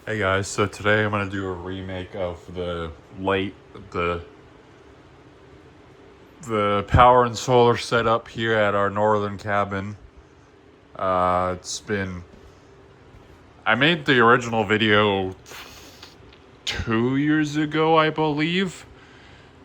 Hey guys, so today I'm gonna do a remake of the power and solar setup here at our northern cabin. It's been I made the original video 2 years ago, I believe.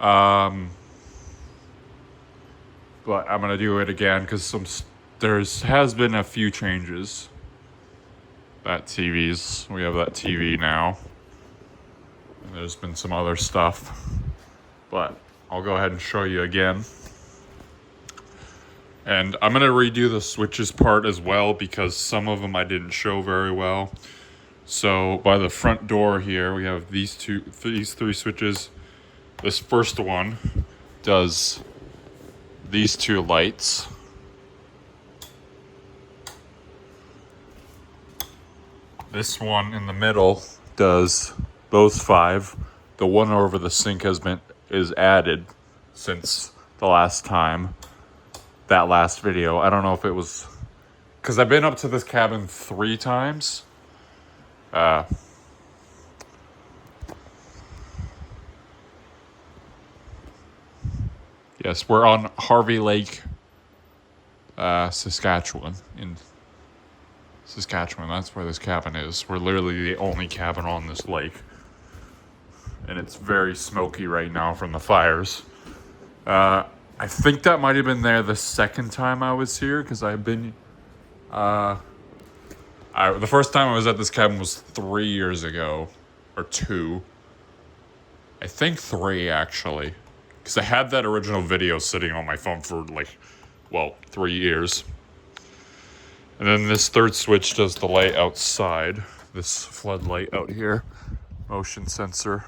Um, but I'm gonna do it again because there's has been a few changes. We have that TV now. And there's been some other stuff, but I'll go ahead and show you again. And I'm gonna redo the switches part as well because some of them I didn't show very well. So by the front door here, we have these three switches. This first one does these two lights. This one in the middle does those five. The one over the sink is added since the last time. That last video. I don't know if it was because I've been up to this cabin 3 times. Yes, we're on Harvey Lake, Saskatchewan. In Saskatchewan, that's where this cabin is. We're literally the only cabin on this lake. And it's very smoky right now from the fires. I think that might have been there the second time I was here because I've been. The first time I was at this cabin was 3 years ago, or 2. I think 3 actually, because I had that original video sitting on my phone for 3 years. And then this third switch does the light outside. This floodlight out here, motion sensor,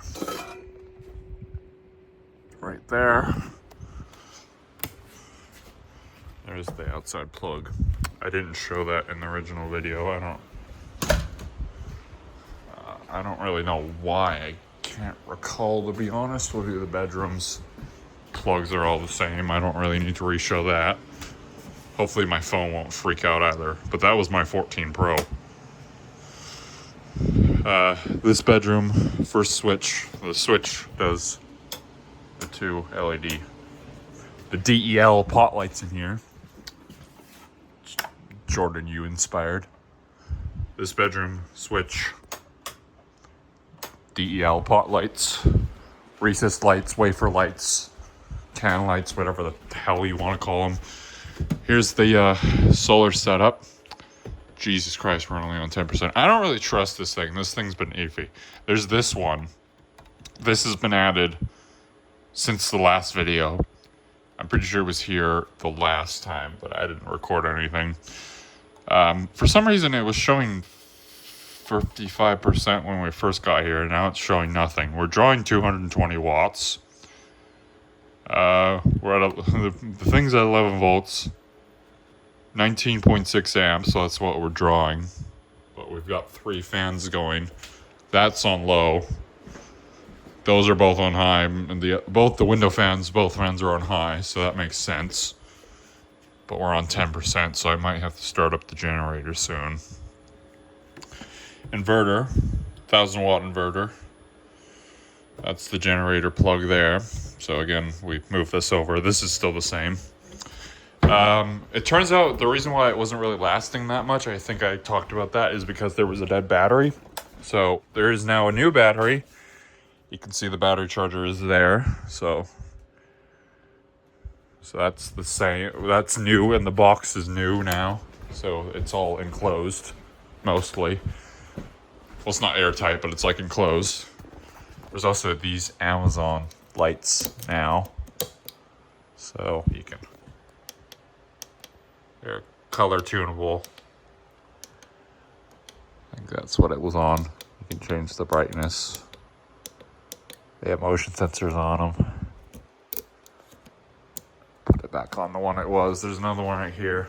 right there. There's the outside plug. I didn't show that in the original video. I don't really know why. I can't recall, to be honest with you. The bedrooms plugs are all the same. I don't really need to re-show that. Hopefully my phone won't freak out either. But that was my 14 Pro. This bedroom, first switch. The switch does the 2 LED. The DEL pot lights in here. Jordan Yu inspired. This bedroom switch. DEL pot lights. Recessed lights, wafer lights, can lights, whatever the hell you want to call them. Here's the solar setup. Jesus Christ, we're only on 10%. I don't really trust this thing. This thing's been iffy. There's this one. This has been added since the last video. I'm pretty sure it was here the last time, but I didn't record anything. For some reason, it was showing 55% when we first got here, and now it's showing nothing. We're drawing 220 watts. The thing's at 11 volts, 19.6 amps, so that's what we're drawing. But we've got 3 fans going. That's on low. Those are both on high, and both fans are on high, so that makes sense. But we're on 10%, so I might have to start up the generator soon. Inverter, 1000 watt inverter. That's the generator plug there. So again, we move this over. This is still the same. It turns out the reason why it wasn't really lasting that much, I think I talked about that, is because there was a dead battery. So there is now a new battery. You can see the battery charger is there. So that's the same. That's new, and the box is new now. So it's all enclosed, mostly. Well, it's not airtight, but it's like enclosed. There's also these Amazon lights now. So they're color tunable. I think that's what it was on. You can change the brightness. They have motion sensors on them. Put it back on the one it was. There's another one right here.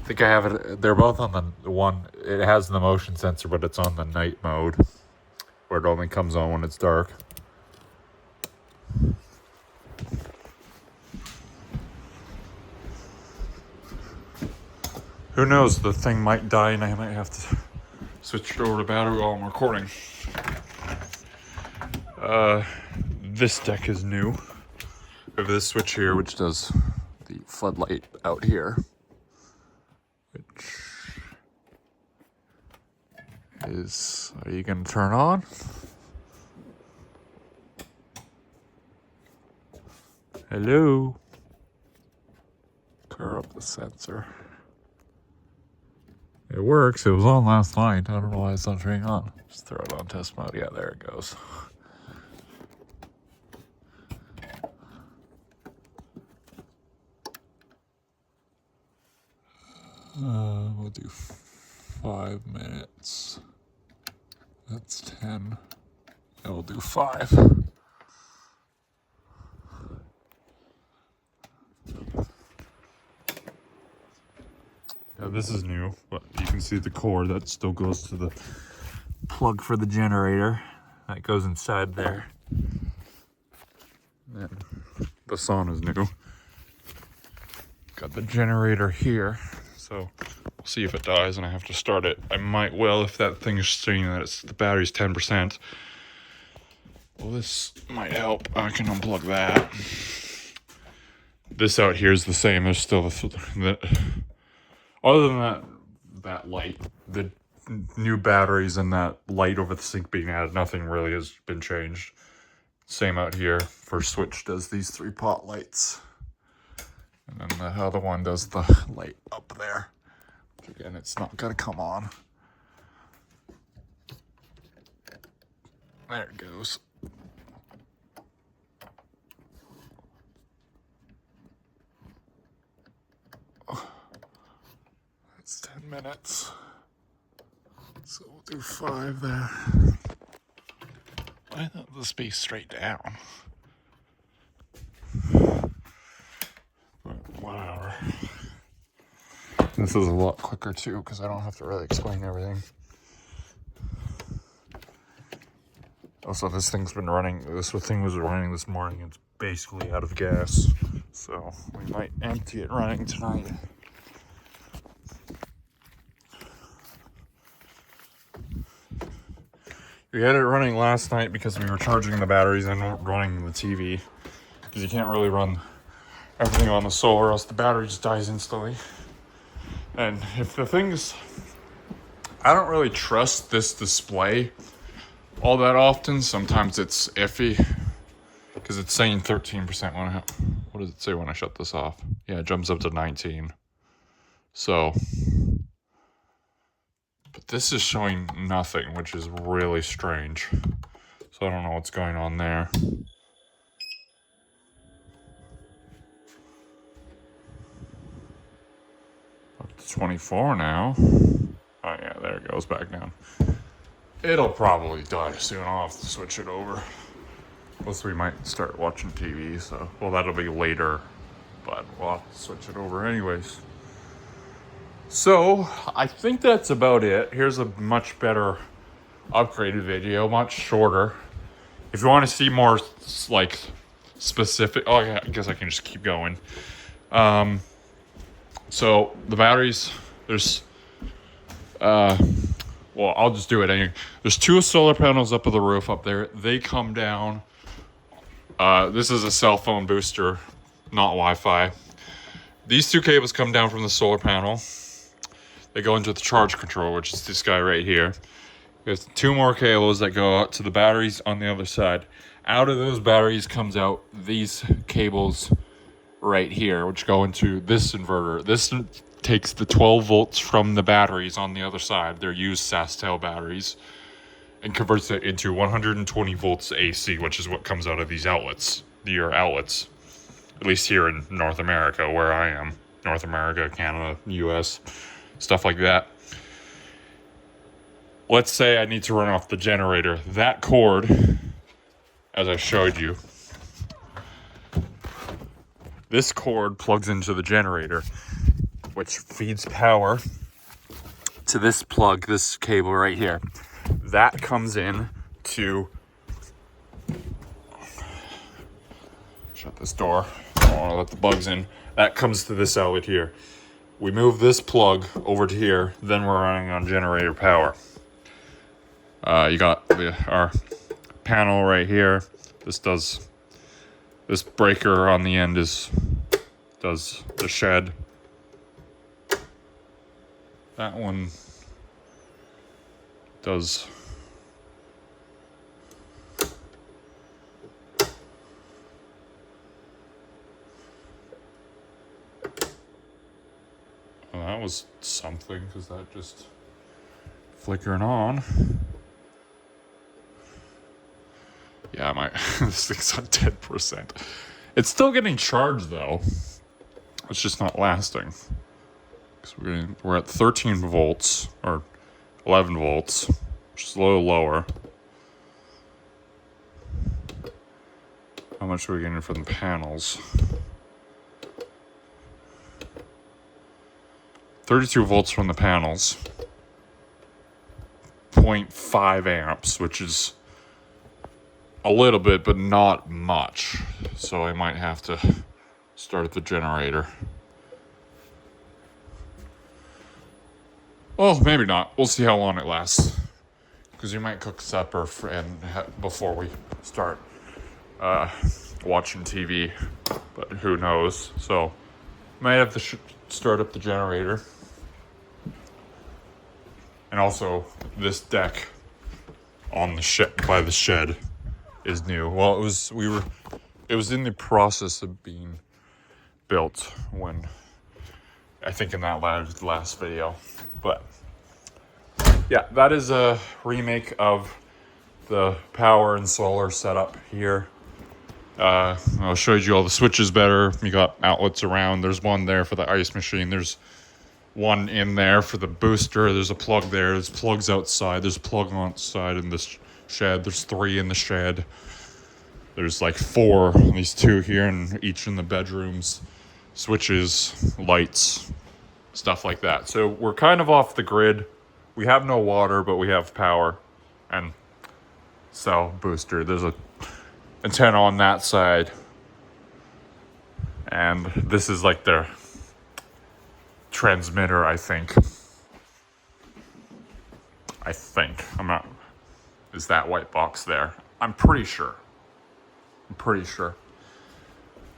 I think I have it. They're both on the one. It has the motion sensor, but it's on the night mode, where it only comes on when it's dark. Who knows? The thing might die, and I might have to switched over to battery while I'm recording. This deck is new. We have this switch here, which does the floodlight out here, which is, are you gonna turn on? Hello? Turn up the sensor. It works. It was on last night. I don't know why it's not turning on. Just throw it on test mode. Yeah, there it goes. We'll do 5 minutes. That's 10. And we'll do 5. Yeah, this is new, but you can see the cord that still goes to the plug for the generator. That goes inside there. And the sauna is new. Got the generator here, so we'll see if it dies and I have to start it. I might well if that thing is saying that the battery's 10%. Well, this might help. I can unplug that. This out here is the same. There's still the other than that light, the new batteries and that light over the sink being added, nothing really has been changed. Same out here. First switch does these 3 pot lights. And then the other one does the light up there. Which again, it's not gonna come on. There it goes. That's 10 minutes. So we'll do 5 there. I thought this be straight down. But whatever. This is a lot quicker too, because I don't have to really explain everything. Also, this thing's been running, this thing was running this morning. It's basically out of gas. So we might empty it running tonight. We had it running last night because we were charging the batteries and running the TV. Because you can't really run everything on the solar, or else the battery just dies instantly. And if the thing's... I don't really trust this display all that often. Sometimes it's iffy. Because it's saying 13% when I... What does it say when I shut this off? Yeah, it jumps up to 19. So... But this is showing nothing, which is really strange. So I don't know what's going on there. Up to 24 now. Oh yeah, there it goes back down. It'll probably die soon. I'll have to switch it over. Plus we might start watching TV, so... Well, that'll be later. But we'll have to switch it over anyways. So, I think that's about it. Here's a much better upgraded video, much shorter. If you want to see more, like, specific... Oh, yeah, I guess I can just keep going. So, the batteries, there's... well, I'll just do it anyway. There's 2 solar panels up at the roof up there. They come down. This is a cell phone booster, not Wi-Fi. These 2 cables come down from the solar panel. They go into the charge controller, which is this guy right here. There's 2 more cables that go out to the batteries on the other side. Out of those batteries comes out these cables right here, which go into this inverter. This takes the 12 volts from the batteries on the other side. They're used SaskTel batteries, and converts it into 120 volts AC, which is what comes out of these outlets. Your outlets, at least here in North America, where I am. North America, Canada, US. Stuff like that. Let's say I need to run off the generator. That cord, as I showed you, this cord plugs into the generator, which feeds power to this plug, this cable right here. That comes in to... Shut this door. I don't want to let the bugs in. That comes to this outlet here. We move this plug over to here, then we're running on generator power. You got our panel right here. This breaker on the end does the shed. That one does well, that was something, because that just flickering on. Yeah, this thing's on 10%. It's still getting charged though. It's just not lasting. Because we're at 13 volts or 11 volts, which is a little lower. How much are we getting from the panels? 32 volts from the panels. 0.5 amps, which is a little bit, but not much. So I might have to start the generator. Well, maybe not. We'll see how long it lasts. Because you might cook supper before we start watching TV. But who knows? So, might have to start up the generator. And also, this deck on the by the shed is new. Well, it was in the process of being built when, I think in that last video. But yeah, that is a remake of the power and solar setup here. I showed you all the switches better. You got outlets around. There's one there for the ice machine. There's one in there for the booster. There's a plug there. There's plugs outside. There's a plug outside in this shed. There's 3 in the shed. There's like 4, these 2 here, and each in the bedrooms. Switches, lights, stuff like that. So we're kind of off the grid. We have no water, but we have power and cell booster. There's a antenna on that side. And this is like their transmitter, I think. I'm not... Is that white box there? I'm pretty sure.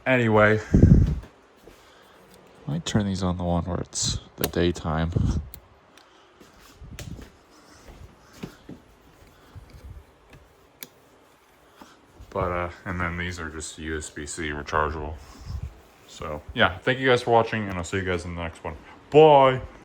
Anyway. I might turn these on the one where it's the daytime. But, and then these are just USB-C rechargeable. So, yeah, thank you guys for watching, and I'll see you guys in the next one. Bye!